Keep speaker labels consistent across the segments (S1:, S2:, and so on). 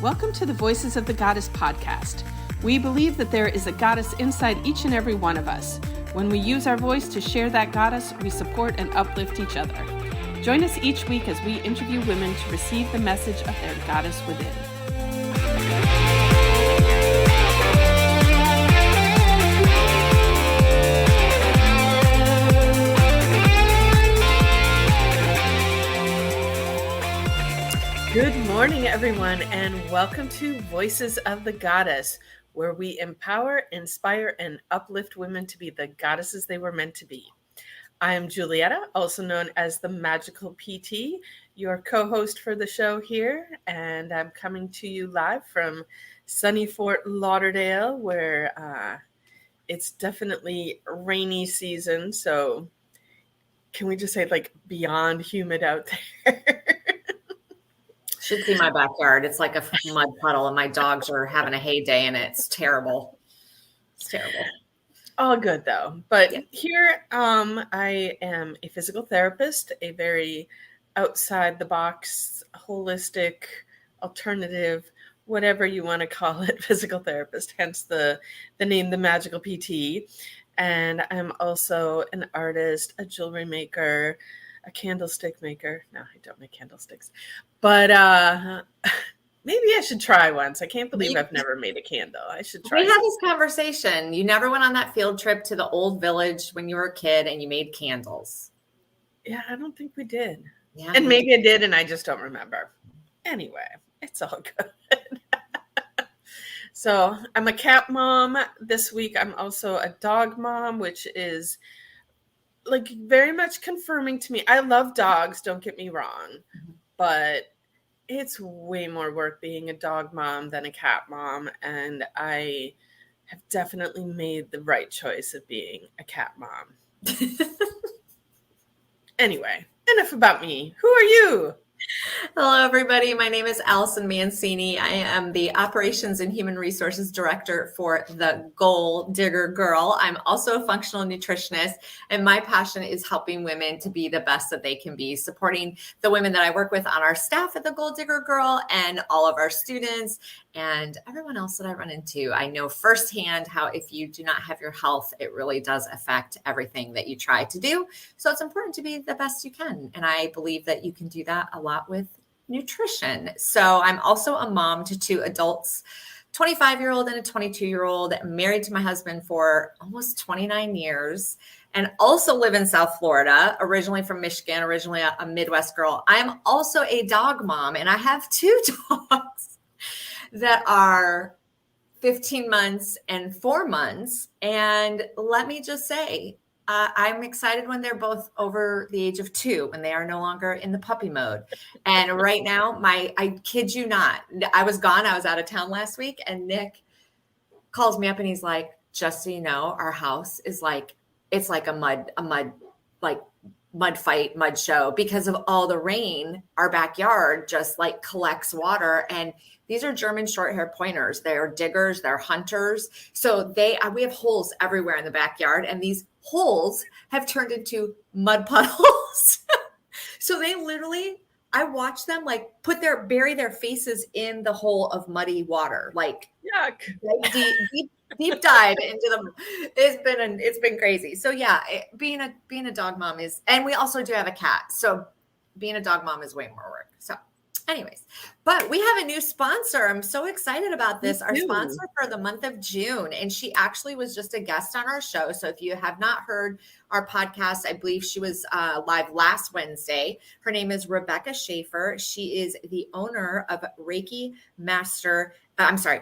S1: Welcome to the Voices of the Goddess podcast. We believe that there is a goddess inside each and every one of us. When we use our voice to share that goddess, we support and uplift each other. Join us each week as we interview women to receive the message of their goddess within. Good morning, everyone, and welcome to Voices of the Goddess, where we empower, inspire, and uplift women to be the goddesses they were meant to be. I am Julietta, also known as the Magical PT, your co-host for the show here, and I'm coming to you live from sunny Fort Lauderdale, where it's definitely rainy season, so can we just say like beyond humid out there?
S2: Should see my backyard. It's like a mud puddle and my dogs are having a heyday and it's terrible. It's terrible.
S1: All good though. But here I am a physical therapist, a very outside the box, holistic, alternative, whatever you want to call it, physical therapist, hence the name, the Magical PT. And I'm also an artist, a jewelry maker, a candlestick maker. No, I don't make candlesticks. But maybe I should try once. I can't believe I've never made a candle. I should try.
S2: We had this conversation. You never went on that field trip to the old village when you were a kid and you made candles.
S1: Yeah, I don't think we did.
S2: Yeah,
S1: and maybe I did and I just don't remember. Anyway, it's all good. So I'm a cat mom. This week I'm also a dog mom, which is like very much confirming to me. I love dogs, don't get me wrong, but it's way more work being a dog mom than a cat mom. And I have definitely made the right choice of being a cat mom. Anyway, enough about me. Who are you?
S2: Hello, everybody. My name is Allison Mancini. I am the Operations and Human Resources Director for the Goal Digger Girl. I'm also a functional nutritionist, and my passion is helping women to be the best that they can be, supporting the women that I work with on our staff at the Goal Digger Girl and all of our students and everyone else that I run into. I know firsthand how if you do not have your health, it really does affect everything that you try to do. So it's important to be the best you can. And I believe that you can do that a lot with nutrition. So I'm also a mom to two adults, 25-year-old and a 22-year-old, married to my husband for almost 29 years, and also live in South Florida, originally from Michigan, originally a Midwest girl. I'm also a dog mom, and I have two dogs that are 15 months and 4 months. And let me just say, I'm excited when they're both over the age of 2, when they are no longer in the puppy mode. And right now, I kid you not, I was gone. I was out of town last week, and Nick calls me up and he's like, just so you know, our house is like, it's like a mud fight, mud show because of all the rain. Our backyard just like collects water, and these are German short hair pointers. They're diggers, they're hunters. So we have holes everywhere in the backyard, and these holes have turned into mud puddles. So they literally, I watch them like bury their faces in the hole of muddy water, like
S1: yuck.
S2: Deep dive into them. It's been crazy. So yeah, being a dog mom is, and we also do have a cat. So being a dog mom is way more work. So anyways, but we have a new sponsor. I'm so excited about this. Our sponsor for the month of June, and she actually was just a guest on our show. So if you have not heard our podcast, I believe she was live last Wednesday. Her name is Rebecca Schaefer. She is the owner of Reiki Master.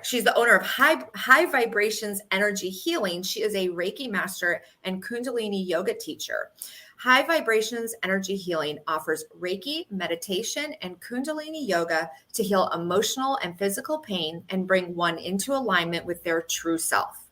S2: She's the owner of High Vibrations Energy Healing. She is a Reiki master and Kundalini yoga teacher. High Vibrations Energy Healing offers Reiki, meditation, and Kundalini yoga to heal emotional and physical pain and bring one into alignment with their true self.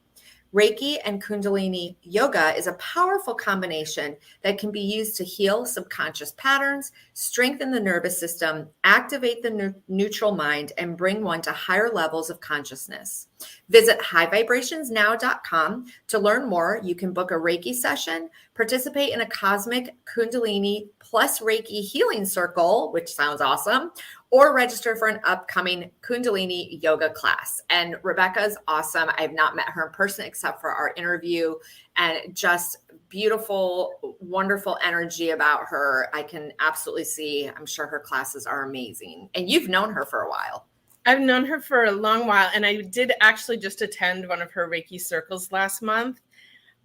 S2: Reiki and Kundalini yoga is a powerful combination that can be used to heal subconscious patterns, strengthen the nervous system, activate the neutral mind, and bring one to higher levels of consciousness. Visit highvibrationsnow.com to learn more. You can book a Reiki session, participate in a cosmic Kundalini plus Reiki healing circle, which sounds awesome, or register for an upcoming Kundalini yoga class. And Rebecca's awesome. I have not met her in person except for our interview, and just beautiful, wonderful energy about her. I can absolutely see, I'm sure her classes are amazing. And you've known her for a while.
S1: I've known her for a long while, and I did actually just attend one of her Reiki circles last month.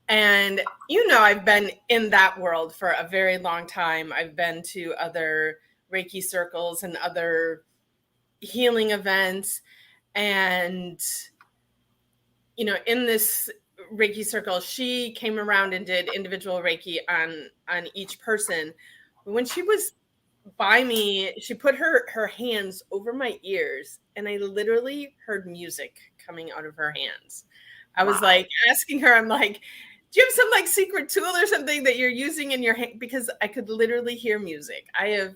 S1: And, I've been in that world for a very long time. I've been to other Reiki circles and other healing events. And, in this Reiki circle, she came around and did individual Reiki on each person. When she was by me, she put her hands over my ears, and I literally heard music coming out of her hands. I was like asking her, I'm like, do you have some like secret tool or something that you're using in your hand? Because I could literally hear music. I have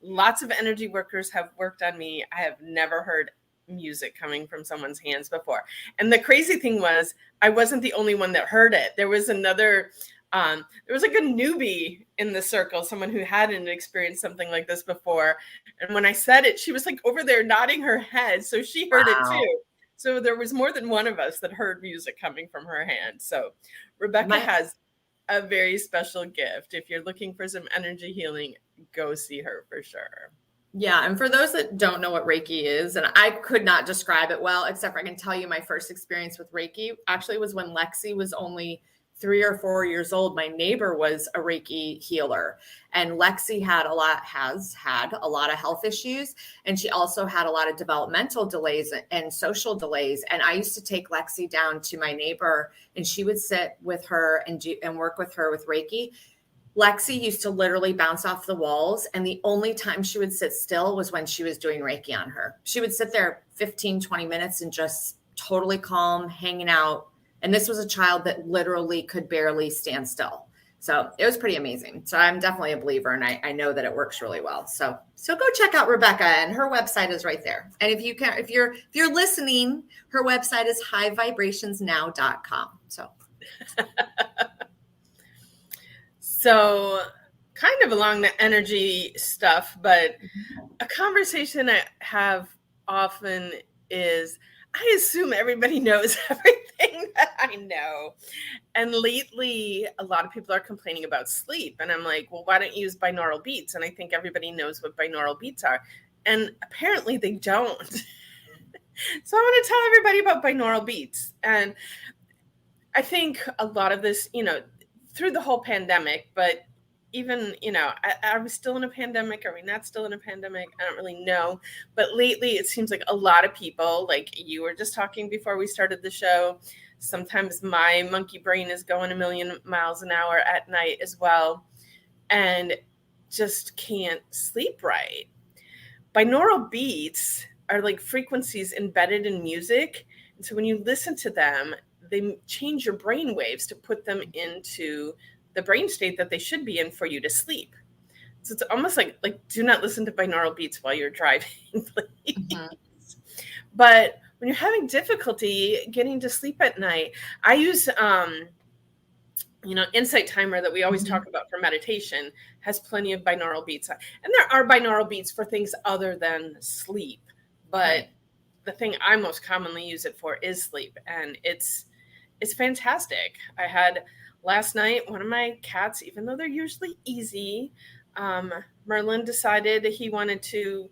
S1: lots of energy workers have worked on me. I have never heard music coming from someone's hands before. And the crazy thing was, I wasn't the only one that heard it. There was another there was like a newbie in the circle, someone who hadn't experienced something like this before. And when I said it, she was like over there nodding her head. So she heard it too. So there was more than one of us that heard music coming from her hand. So Rebecca has a very special gift. If you're looking for some energy healing, go see her for sure.
S2: Yeah. And for those that don't know what Reiki is, and I could not describe it well, except for I can tell you my first experience with Reiki actually was when Lexi was only 3 or 4 years old. My neighbor was a Reiki healer, and Lexi has had a lot of health issues. And she also had a lot of developmental delays and social delays. And I used to take Lexi down to my neighbor, and she would sit with her and work with her with Reiki. Lexi used to literally bounce off the walls. And the only time she would sit still was when she was doing Reiki on her. She would sit there 15, 20 minutes and just totally calm, hanging out. And this was a child that literally could barely stand still. So it was pretty amazing. So I'm definitely a believer, and I know that it works really well. So go check out Rebecca, and her website is right there. And if you're listening, her website is highvibrationsnow.com.
S1: So kind of along the energy stuff, but a conversation I have often is, I assume everybody knows everything that I know. And lately, a lot of people are complaining about sleep. And I'm like, well, why don't you use binaural beats? And I think everybody knows what binaural beats are. And apparently they don't. So I want to tell everybody about binaural beats. And I think a lot of this, through the whole pandemic, but even, are we still in a pandemic? Are we not still in a pandemic? I don't really know. But lately, it seems like a lot of people, like you were just talking before we started the show, sometimes my monkey brain is going a million miles an hour at night as well, and just can't sleep right. Binaural beats are like frequencies embedded in music. And so when you listen to them, they change your brain waves to put them into the brain state that they should be in for you to sleep. So it's almost like do not listen to binaural beats while you're driving, please. Mm-hmm. But when you're having difficulty getting to sleep at night, I use Insight Timer that we always talk about for meditation has plenty of binaural beats. And there are binaural beats for things other than sleep, but the thing I most commonly use it for is sleep, and it's fantastic. I had last night, one of my cats, even though they're usually easy, Merlin decided he wanted to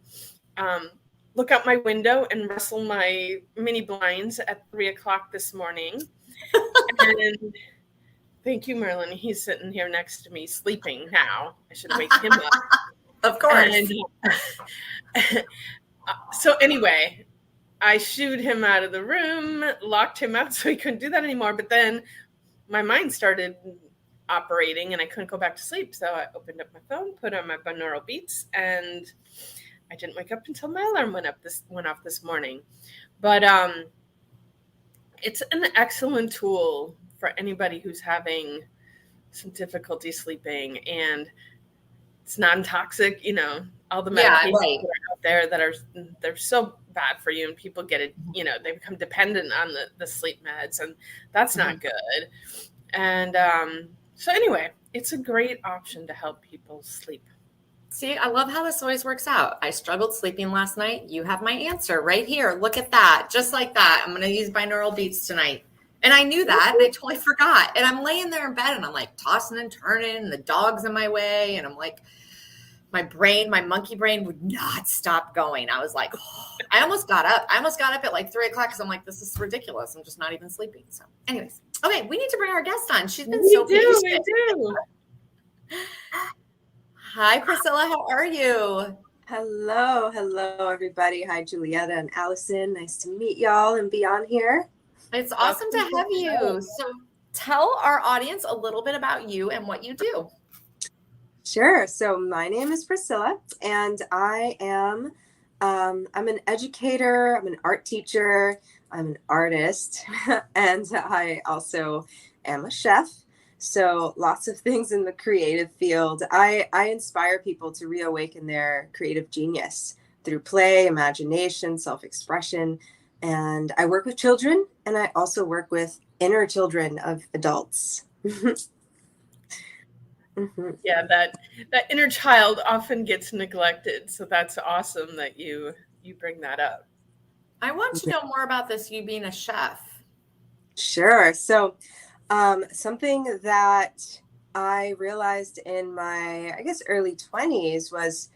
S1: look out my window and rustle my mini blinds at 3:00 this morning. And thank you, Merlin. He's sitting here next to me sleeping now. I should wake him up.
S2: Of course.
S1: And, so anyway, I shooed him out of the room, locked him out so he couldn't do that anymore. But then my mind started operating and I couldn't go back to sleep. So I opened up my phone, put on my binaural beats, and I didn't wake up until my alarm went off this morning. But it's an excellent tool for anybody who's having some difficulty sleeping, and it's non-toxic. All the medications that are out there they're so bad for you, and people get it, they become dependent on the sleep meds, and that's not good. And so anyway, it's a great option to help people sleep.
S2: See, I love how this always works out. I struggled sleeping last night. You have my answer right here. Look at that. Just like that. I'm going to use binaural beats tonight. And I knew that and I totally forgot. And I'm laying there in bed and I'm like tossing and turning and the dog's in my way. And I'm like, my monkey brain would not stop going. I was like, oh, I almost got up. I almost got up at like 3:00 because I'm like, this is ridiculous. I'm just not even sleeping. So anyways, okay, we need to bring our guest on. She's been so patient.
S1: We do.
S2: Hi, Priscilla. How are you?
S3: Hello, everybody. Hi, Julietta and Allison. Nice to meet y'all and be on here.
S2: It's awesome to have you. So tell our audience a little bit about you and what you do.
S3: Sure. So my name is Priscilla, and I am I'm an educator. I'm an art teacher. I'm an artist, and I also am a chef. So lots of things in the creative field. I inspire people to reawaken their creative genius through play, imagination, self-expression. And I work with children, and I also work with inner children of adults.
S1: Mm-hmm. Yeah, that inner child often gets neglected. So that's awesome that you bring that up.
S2: I want to know more about this, you being a chef.
S3: Sure. So something that I realized in my, I guess, early 20s was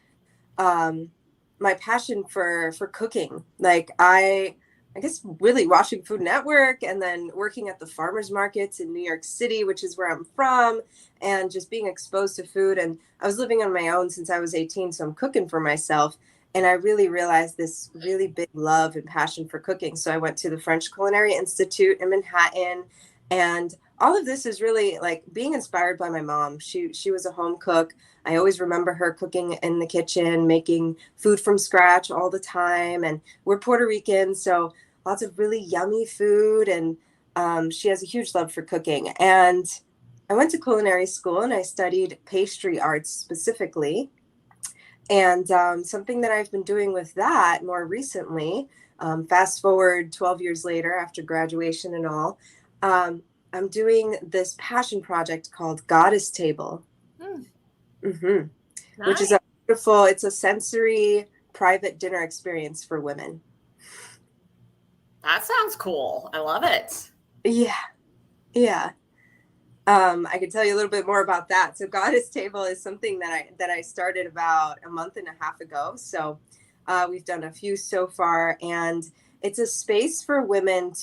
S3: my passion for cooking. Like I guess really watching Food Network and then working at the farmers markets in New York City, which is where I'm from, and just being exposed to food. And I was living on my own since I was 18, so I'm cooking for myself. And I really realized this really big love and passion for cooking. So I went to the French Culinary Institute in Manhattan. And all of this is really like being inspired by my mom. She was a home cook. I always remember her cooking in the kitchen, making food from scratch all the time. And we're Puerto Rican, so lots of really yummy food. And she has a huge love for cooking. And I went to culinary school and I studied pastry arts specifically. And something that I've been doing with that more recently, fast forward 12 years later after graduation and all, I'm doing this passion project called Goddess Table,
S2: Nice.
S3: which is a beautiful, it's a sensory private dinner experience for women.
S2: That sounds cool. I love it.
S3: Yeah. I can tell you a little bit more about that. So Goddess Table is something that I started about a month and a half ago. So we've done a few so far, and it's a space for women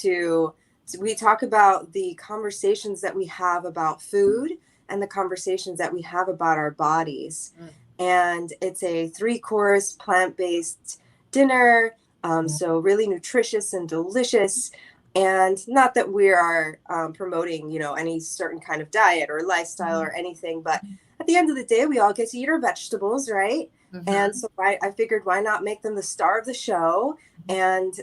S3: we talk about the conversations that we have about food and the conversations that we have about our bodies. And it's a 3-course plant-based dinner. So really nutritious and delicious. And not that we are promoting, any certain kind of diet or lifestyle or anything, but at the end of the day, we all get to eat our vegetables, right? And so I figured, why not make them the star of the show? And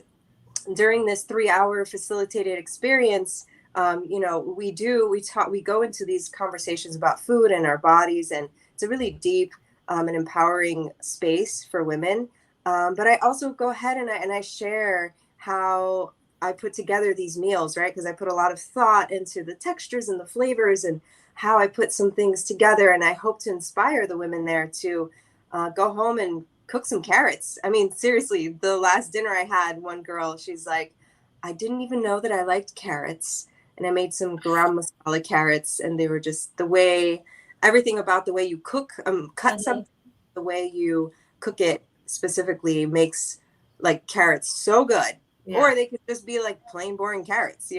S3: during this 3-hour facilitated experience, we go into these conversations about food and our bodies, and it's a really deep and empowering space for women. But I also go ahead and I share how I put together these meals, right? Because I put a lot of thought into the textures and the flavors and how I put some things together. And I hope to inspire the women there to go home and cook some carrots. I mean, seriously, the last dinner I had, one girl, she's like, I didn't even know that I liked carrots. And I made some garam masala carrots, and they were just everything about the way you cut something, the way you cook it specifically makes like carrots so good. Yeah. Or they could just be like plain boring carrots,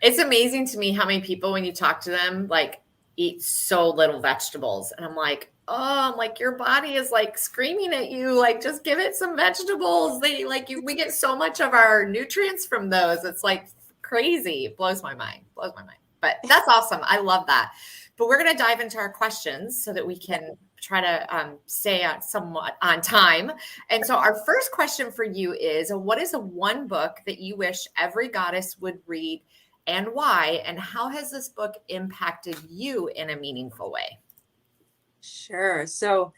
S2: It's amazing to me how many people, when you talk to them, like eat so little vegetables. And I'm like, your body is like screaming at you, like, just give it some vegetables. We get so much of our nutrients from those. It's like crazy. It blows my mind. But that's awesome. I love that. But we're going to dive into our questions so that we can try to stay somewhat on time. And so our first question for you is, what is one book that you wish every goddess would read, and why? And how has this book impacted you in a meaningful way?
S3: Sure. So,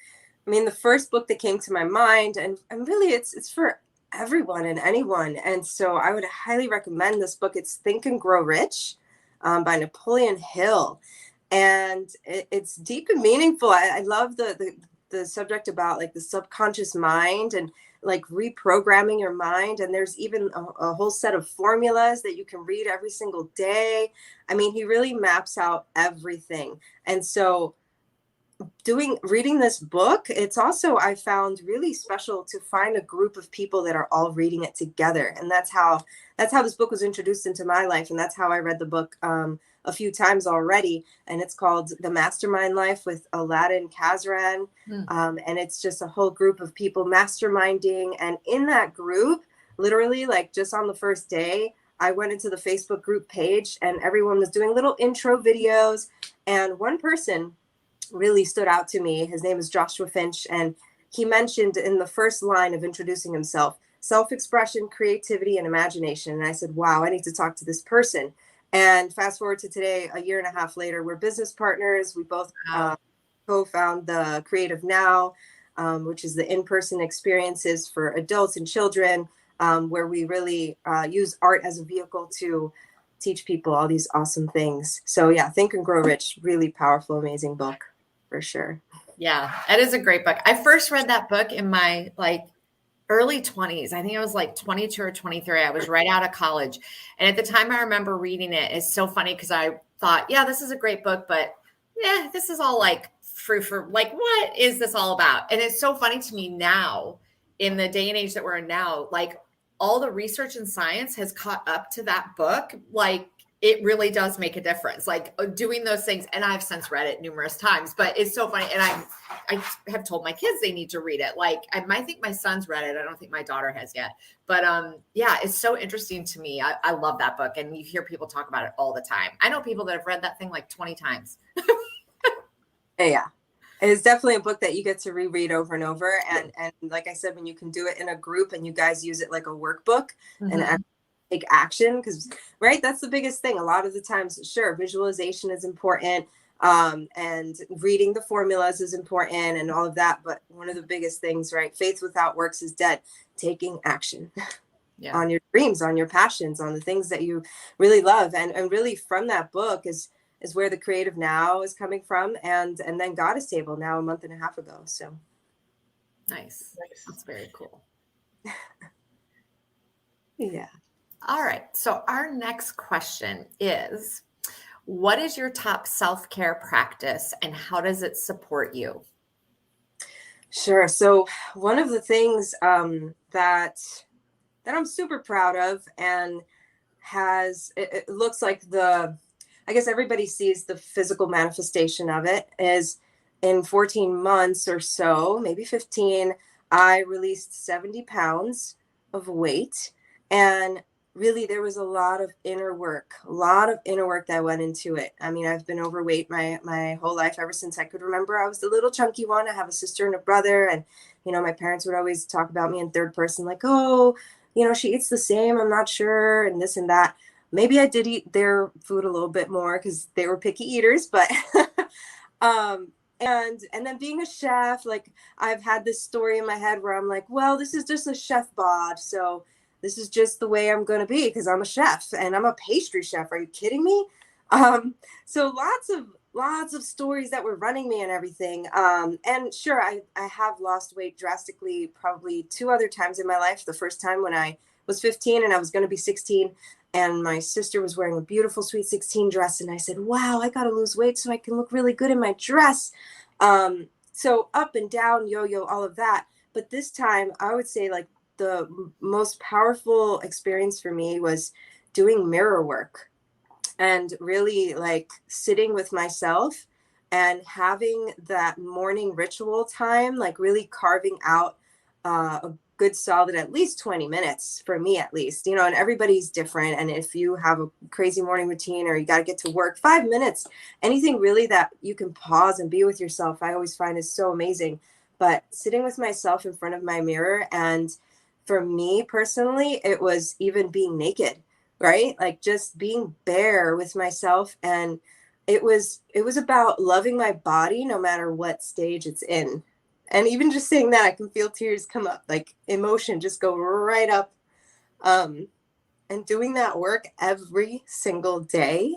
S3: I mean, the first book that came to my mind, and really it's for everyone and anyone. And so I would highly recommend this book. It's Think and Grow Rich by Napoleon Hill. And it's deep and meaningful. I love the the subject about like the subconscious mind and like reprogramming your mind. And there's even a whole set of formulas that you can read every single day. I mean, he really maps out everything. And so reading this book, it's also, I found really special to find a group of people that are all reading it together. And that's how this book was introduced into my life. And that's how I read the book a few times already. And it's called The Mastermind Life with Aladdin Kazran. And it's just a whole group of people masterminding. And in that group, literally, like just on the first day, I went into the Facebook group page and everyone was doing little intro videos. And one person really stood out to me. His name is Joshua Finch. And he mentioned in the first line of introducing himself, self-expression, creativity, and imagination. And I said, wow, I need to talk to this person. And fast forward to today, a year and a half later, we're business partners. We both co-found the Creative Now, which is the in-person experiences for adults and children, where we really use art as a vehicle to teach people all these awesome things. So yeah, Think and Grow Rich, really powerful, amazing book for sure.
S2: Yeah, it is a great book. I first read that book in my early 20s. I think I was like 22 or 23. I was right out of college. And at the time I remember reading it. It's so funny because I thought, yeah, this is a great book, but yeah, this is all like frou frou. Like, what is this all about? And it's so funny to me now in the day and age that we're in now, like all the research and science has caught up to that book. Like it really does make a difference, like doing those things. And I've since read it numerous times, but it's so funny. And I have told my kids they need to read it. Like I think my son's read it. I don't think my daughter has yet, but yeah, it's so interesting to me. I love that book. And you hear people talk about it all the time. I know people that have read that thing like 20 times.
S3: Yeah. It's definitely a book that you get to reread over and over. And like I said, when you can do it in a group and you guys use it like a workbook and take action, because right, that's the biggest thing. A lot of the times, sure, visualization is important, and reading the formulas is important and all of that. But one of the biggest things, right, faith without works is dead. Taking action on your dreams, on your passions, on the things that you really love. And really from that book is where the Creative Now is coming from, and then Goddess Table now a month and a half ago. So
S2: nice. That's very cool.
S3: Yeah.
S2: All right. So our next question is, what is your top self-care practice and how does it support you?
S3: Sure. So one of the things that I'm super proud of and it looks like I guess everybody sees the physical manifestation of it, is in 14 months or so, maybe 15, I released 70 pounds of weight. And really, there was a lot of inner work that went into it. I mean, I've been overweight my whole life, ever since I could remember. I was the little chunky one. I have a sister and a brother. And, my parents would always talk about me in third person, like, oh, she eats the same. I'm not sure. And this and that. Maybe I did eat their food a little bit more because they were picky eaters, but, and then being a chef, like I've had this story in my head where I'm like, well, this is just a chef bod. So this is just the way I'm going to be because I'm a chef and I'm a pastry chef. Are you kidding me? So lots of stories that were running me and everything. And sure, I have lost weight drastically, probably 2 other times in my life. The first time when I was 15 and I was going to be 16. And my sister was wearing a beautiful Sweet 16 dress. And I said, wow, I got to lose weight so I can look really good in my dress. So up and down, yo-yo, all of that. But this time, I would say like the most powerful experience for me was doing mirror work and really like sitting with myself and having that morning ritual time, like really carving out a good solid at least 20 minutes for me, at least, and everybody's different. And if you have a crazy morning routine or you got to get to work, 5 minutes, anything really that you can pause and be with yourself, I always find is so amazing. But sitting with myself in front of my mirror, and for me personally, it was even being naked, right? Like just being bare with myself. And it was about loving my body no matter what stage it's in. And even just saying that, I can feel tears come up, like emotion just go right up. And doing that work every single day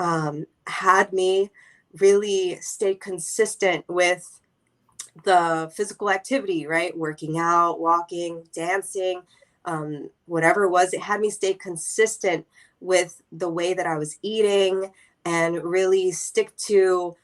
S3: had me really stay consistent with the physical activity, right? Working out, walking, dancing, whatever it was, it had me stay consistent with the way that I was eating and really stick to,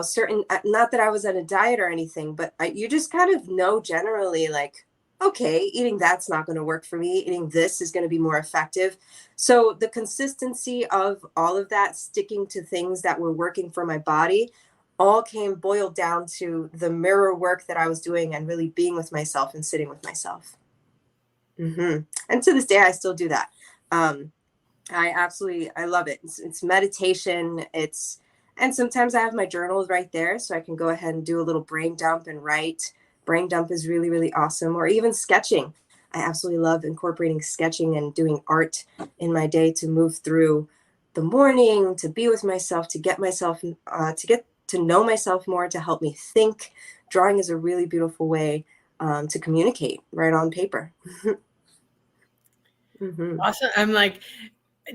S3: certain, not that I was on a diet or anything, but you just kind of know generally like, okay, eating that's not going to work for me. Eating this is going to be more effective. So the consistency of all of that, sticking to things that were working for my body, all came boiled down to the mirror work that I was doing and really being with myself and sitting with myself. And to this day, I still do that. I love it. It's meditation. And sometimes I have my journal right there, so I can go ahead and do a little brain dump and write. Brain dump is really, really awesome. Or even sketching. I absolutely love incorporating sketching and doing art in my day to move through the morning, to be with myself, to get myself, to get to know myself more, to help me think. Drawing is a really beautiful way to communicate right on paper.
S1: Awesome. I'm like,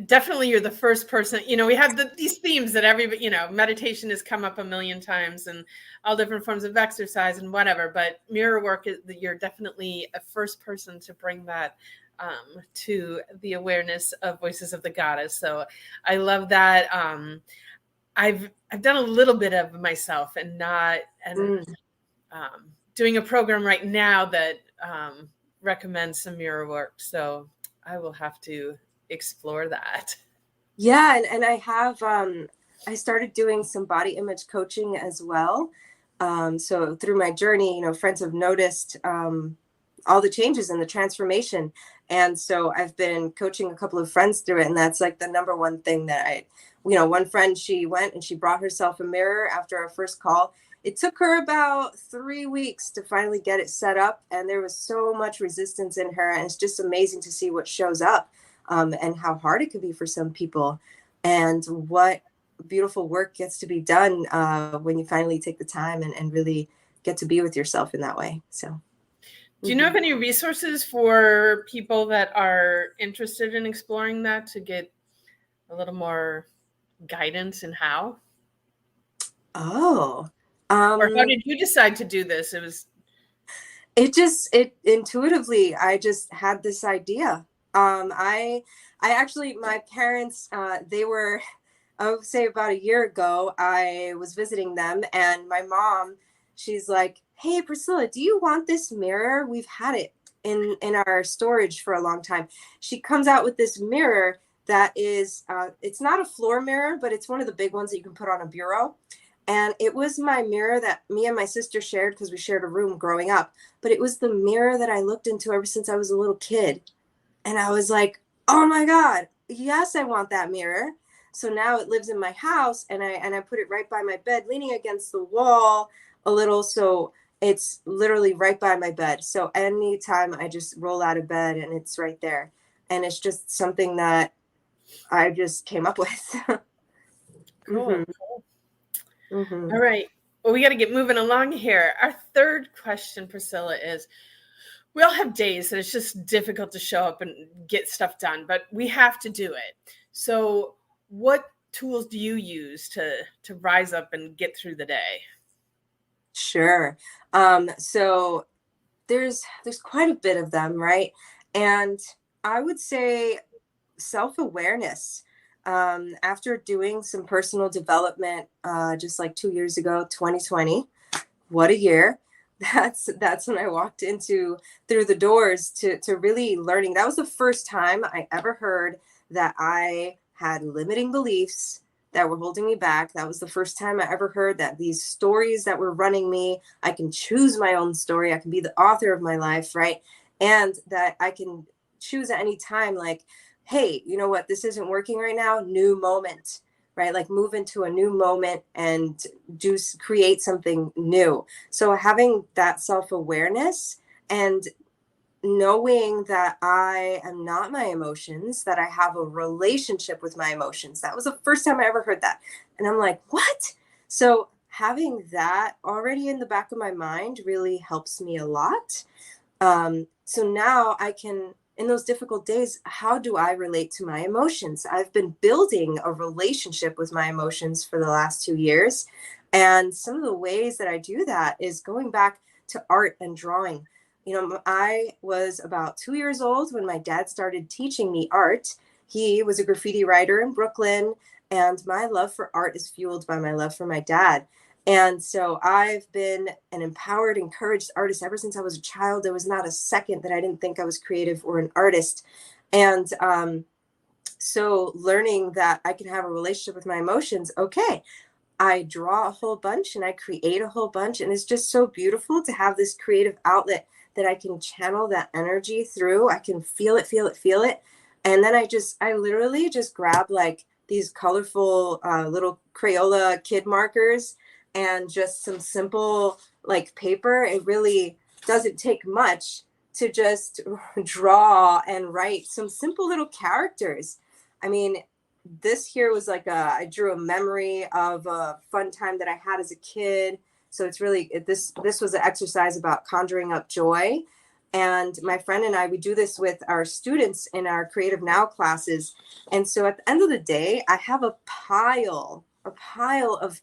S1: definitely you're the first person, we have these themes that everybody, meditation has come up a million times and all different forms of exercise and whatever, but mirror work is, you're definitely a first person to bring that to the awareness of Voices of the Goddess. So I love that. I've done a little bit of myself and doing a program right now that recommends some mirror work. So I will have to explore that.
S3: Yeah, and I have I started doing some body image coaching as well. So through my journey, friends have noticed all the changes and the transformation. And so I've been coaching a couple of friends through it. And that's like the number one thing that one friend, she went and she brought herself a mirror after our first call. It took her about 3 weeks to finally get it set up. And there was so much resistance in her. And it's just amazing to see what shows up and how hard it could be for some people and what beautiful work gets to be done when you finally take the time and really get to be with yourself in that way. So.
S1: Do you know of any resources for people that are interested in exploring that to get a little more guidance in how?
S3: Oh.
S1: Or how did you decide to do this?
S3: It intuitively, I just had this idea. I actually, my parents, they were, I would say about a year ago, I was visiting them and my mom, she's like, "Hey, Priscilla, do you want this mirror? We've had it in our storage for a long time." She comes out with this mirror that is, it's not a floor mirror, but it's one of the big ones that you can put on a bureau. And it was my mirror that me and my sister shared because we shared a room growing up. But it was the mirror that I looked into ever since I was a little kid. And I was like, oh my God, yes, I want that mirror. So now it lives in my house and I put it right by my bed, leaning against the wall a little. So it's literally right by my bed. So anytime I just roll out of bed and it's right there. And it's just something that I just came up with.
S1: Cool.
S3: Mm-hmm.
S1: Cool.
S3: Mm-hmm.
S1: All right. Well, we got to get moving along here. Our third question, Priscilla, is we all have days that it's just difficult to show up and get stuff done, but we have to do it. So what tools do you use to rise up and get through the day?
S3: Sure. So there's quite a bit of them, right? And I would say self-awareness. After doing some personal development, just like 2 years ago, 2020, what a year. That's when I walked into through the doors to really learning. That was the first time I ever heard that I had limiting beliefs that were holding me back. That was the first time I ever heard that these stories that were running me, I can choose my own story. I can be the author of my life, right? And that I can choose at any time, like, hey, you know what? This isn't working right now. New moment, right? Like move into a new moment and create something new. So having that self-awareness and knowing that I am not my emotions, that I have a relationship with my emotions. That was the first time I ever heard that. And I'm like, what? So having that already in the back of my mind really helps me a lot. So now I can in those difficult days, how do I relate to my emotions? I've been building a relationship with my emotions for the last 2 years. And some of the ways that I do that is going back to art and drawing. You know, I was about 2 years old when my dad started teaching me art. He was a graffiti writer in Brooklyn, and my love for art is fueled by my love for my dad. And so I've been an empowered, encouraged artist ever since I was a child. There was not a second that I didn't think I was creative or an artist. And so learning that I can have a relationship with my emotions, okay, I draw a whole bunch and I create a whole bunch. And it's just so beautiful to have this creative outlet that I can channel that energy through. I can feel it, feel it, feel it. And then I literally just grab like these colorful little Crayola kid markers and just some simple like paper. It really doesn't take much to just draw and write some simple little characters. I mean, this here was like I drew a memory of a fun time that I had as a kid. So it's really, this was an exercise about conjuring up joy. And my friend and I, we do this with our students in our Creative Now classes. And so at the end of the day, I have a pile of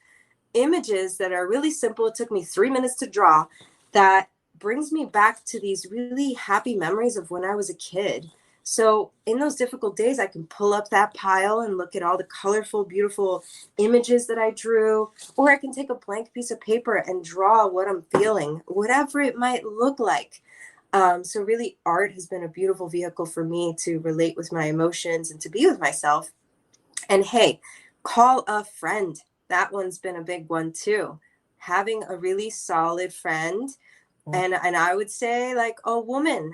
S3: images that are really simple. It took me 3 minutes to draw, that brings me back to these really happy memories of when I was a kid. So in those difficult days, I can pull up that pile and look at all the colorful, beautiful images that I drew, or I can take a blank piece of paper and draw what I'm feeling, whatever it might look like. So really, art has been a beautiful vehicle for me to relate with my emotions and to be with myself. And hey, call a friend. That one's been a big one too. Having a really solid friend, and I would say like a woman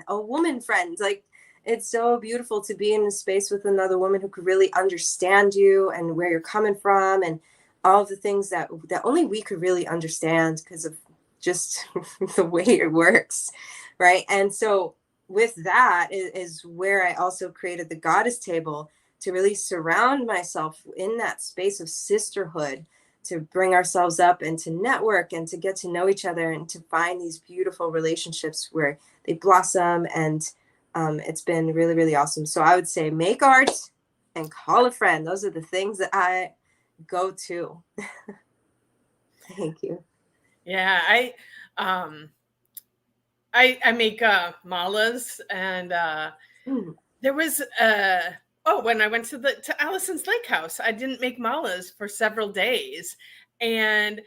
S3: friend. Like, it's so beautiful to be in a space with another woman who could really understand you and where you're coming from, and all of the things that only we could really understand because of just the way it works, right? And so with that is where I also created the Goddess Table, to really surround myself in that space of sisterhood, to bring ourselves up and to network and to get to know each other and to find these beautiful relationships where they blossom. And it's been really, really awesome. So I would say make art and call a friend. Those are the things that I go to. Thank you.
S1: Yeah, I make malas, and there was when I went to Allison's Lake House, I didn't make malas for several days, and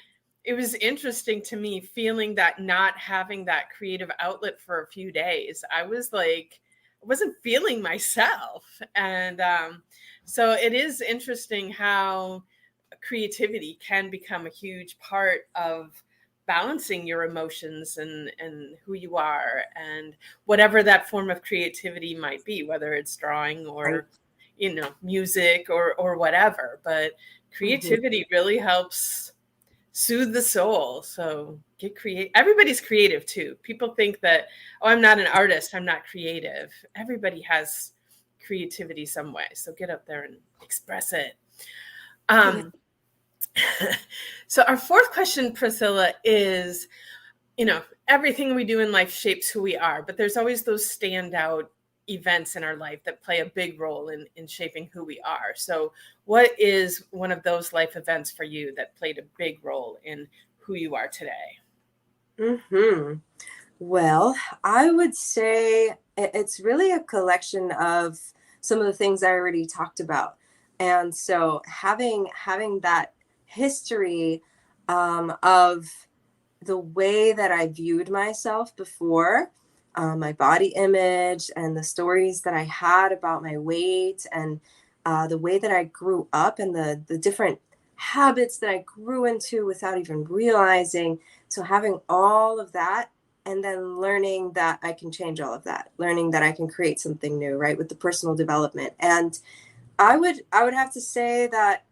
S1: it was interesting to me feeling that not having that creative outlet for a few days. I was like, I wasn't feeling myself, and so it is interesting how creativity can become a huge part of balancing your emotions and who you are, and whatever that form of creativity might be, whether it's drawing or music or whatever. But creativity really helps soothe the soul. So get creative. Everybody's creative too. People think that, oh, I'm not an artist, I'm not creative. Everybody has creativity some way. So get up there and express it. So our fourth question, Priscilla, is, everything we do in life shapes who we are, but there's always those standout events in our life that play a big role in shaping who we are. So what is one of those life events for you that played a big role in who you are today?
S3: Well, I would say it's really a collection of some of the things I already talked about. And so having that history of the way that I viewed myself before, my body image and the stories that I had about my weight, and the way that I grew up, and the different habits that I grew into without even realizing. So having all of that, and then learning that I can change all of that, learning that I can create something new, right, with the personal development. And I would have to say that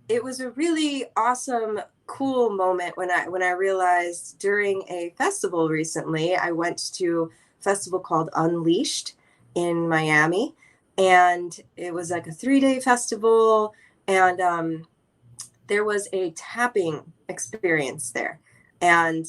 S3: it was a really awesome, cool moment when I realized during a festival recently. I went to a festival called Unleashed in Miami, and it was like a 3-day festival, and there was a tapping experience there. And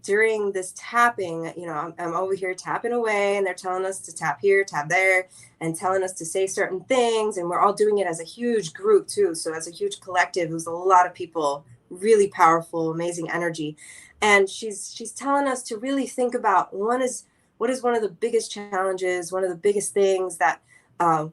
S3: during this tapping, I'm over here tapping away, and they're telling us to tap here, tap there, and telling us to say certain things. And we're all doing it as a huge group too. So as a huge collective, it was a lot of people, really powerful, amazing energy. And she's telling us to really think about what is one of the biggest challenges, one of the biggest things that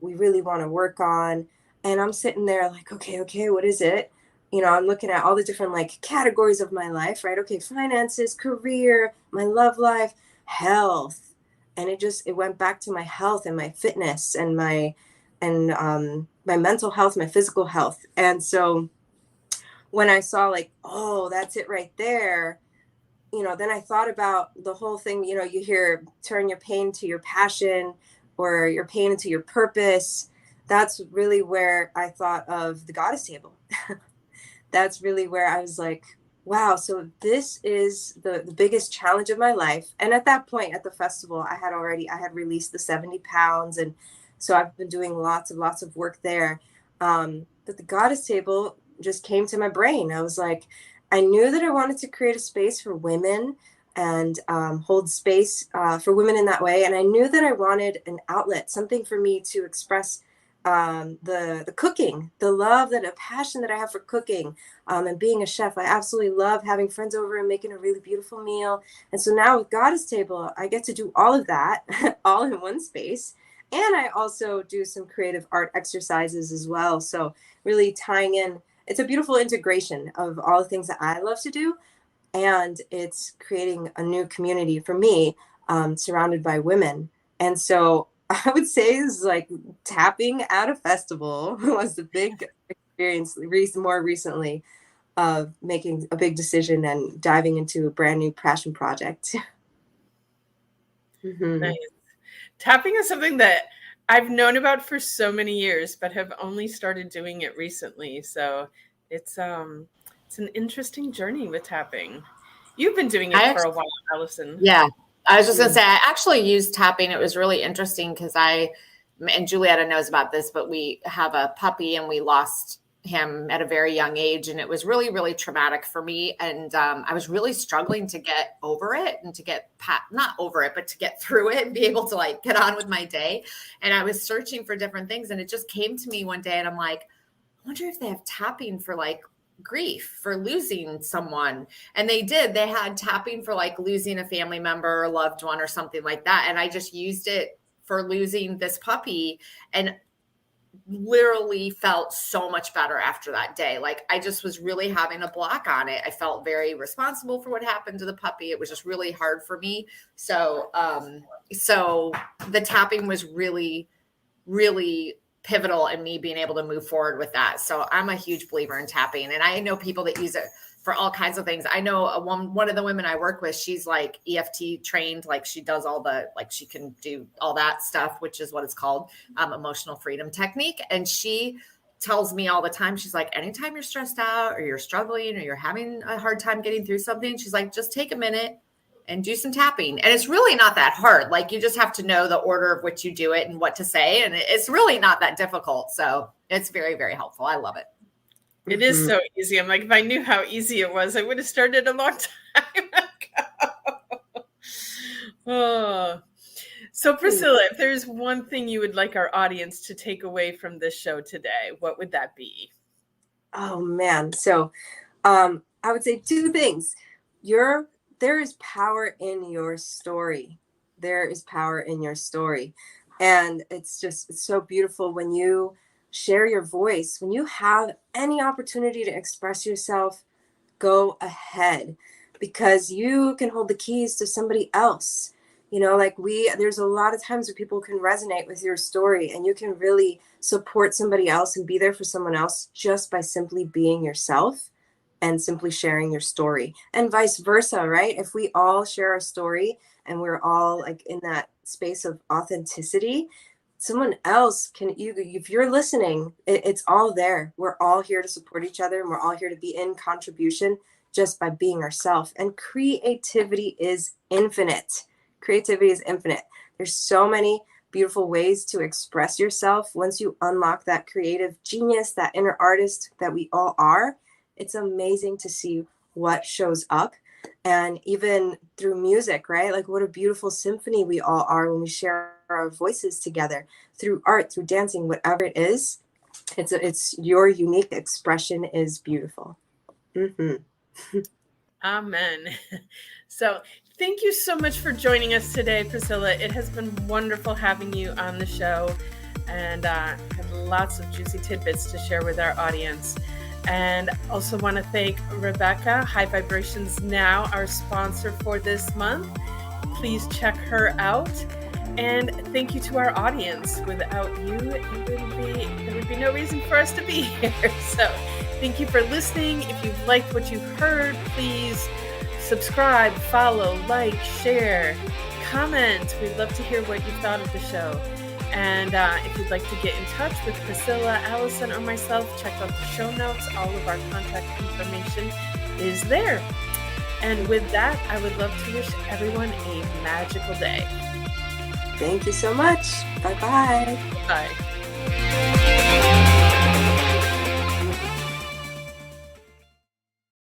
S3: we really want to work on. And I'm sitting there like, okay, what is it? I'm looking at all the different like categories of my life, right? Okay, finances, career, my love life, health. And it went back to my health and my fitness and my mental health, my physical health. And so when I saw like, oh, that's it right there, then I thought about the whole thing, you hear turn your pain to your passion or your pain into your purpose. That's really where I thought of the goddess table. That's really where I was like, wow, so this is the biggest challenge of my life. And at that point at the festival, I had released the 70 pounds. And so I've been doing lots of work there. But the goddess table just came to my brain. I was like, I knew that I wanted to create a space for women and hold space for women in that way. And I knew that I wanted an outlet, something for me to express the cooking, the love, that a passion that I have for cooking, and being a chef. I absolutely love having friends over and making a really beautiful meal. And so now with Goddess Table, I get to do all of that all in one space. And I also do some creative art exercises as well. So really tying in, it's a beautiful integration of all the things that I love to do. And it's creating a new community for me, surrounded by women. And so I would say is like tapping at a festival was the big experience more recently of making a big decision and diving into a brand new passion project.
S1: Nice. Tapping is something that I've known about for so many years, but have only started doing it recently. So it's an interesting journey with tapping. You've been doing it for a while, Allison.
S2: Yeah. I was just going to say, I actually used tapping. It was really interesting because and Julietta knows about this, but we have a puppy and we lost him at a very young age. And it was really, really traumatic for me. And I was really struggling to get over it and to not over it, but to get through it and be able to like get on with my day. And I was searching for different things. And it just came to me one day and I'm like, I wonder if they have tapping for like grief, for losing someone. And they had tapping for like losing a family member or loved one or something like that. And I just used it for losing this puppy and literally felt so much better after that day. Like I just was really having a block on it. I felt very responsible for what happened to the puppy. It was just really hard for me. So the tapping was really, really pivotal in me being able to move forward with that. So I'm a huge believer in tapping, and I know people that use it for all kinds of things. I know one of the women I work with, she's like EFT trained, like she does she can do all that stuff, which is what it's called, emotional freedom technique. And she tells me all the time, she's like, anytime you're stressed out or you're struggling or you're having a hard time getting through something, she's like, just take a minute and do some tapping. And it's really not that hard. Like you just have to know the order of which you do it and what to say. And it's really not that difficult. So it's very, very helpful. I love it.
S1: It is so easy. I'm like, if I knew how easy it was, I would have started a long time ago. Oh. So Priscilla, if there's one thing you would like our audience to take away from this show today, what would that be?
S3: Oh man. So I would say two things. There is power in your story. There is power in your story. And it's so beautiful when you share your voice. When you have any opportunity to express yourself, go ahead, because you can hold the keys to somebody else. There's a lot of times where people can resonate with your story, and you can really support somebody else and be there for someone else just by simply being yourself and simply sharing your story, and vice versa, right? If we all share our story and we're all like in that space of authenticity, someone else if you're listening, it's all there. We're all here to support each other, and we're all here to be in contribution just by being ourselves. And creativity is infinite. There's so many beautiful ways to express yourself. Once you unlock that creative genius, that inner artist that we all are, it's amazing to see what shows up. And even through music, right? Like what a beautiful symphony we all are when we share our voices together through art, through dancing, whatever it is. It's your unique expression is beautiful.
S1: Amen. So thank you so much for joining us today, Priscilla. It has been wonderful having you on the show, and had lots of juicy tidbits to share with our audience. And also want to thank Rebecca, High Vibrations Now, our sponsor for this month. Please check her out. And thank you to our audience. Without you, there would be no reason for us to be here. So thank you for listening. If you've liked what you've heard, please subscribe, follow, like, share, comment. We'd love to hear what you thought of the show. And if you'd like to get in touch with Priscilla, Allison, or myself, check out the show notes. All of our contact information is there. And with that, I would love to wish everyone a magical day.
S3: Thank you so much. Bye-bye.
S1: Bye.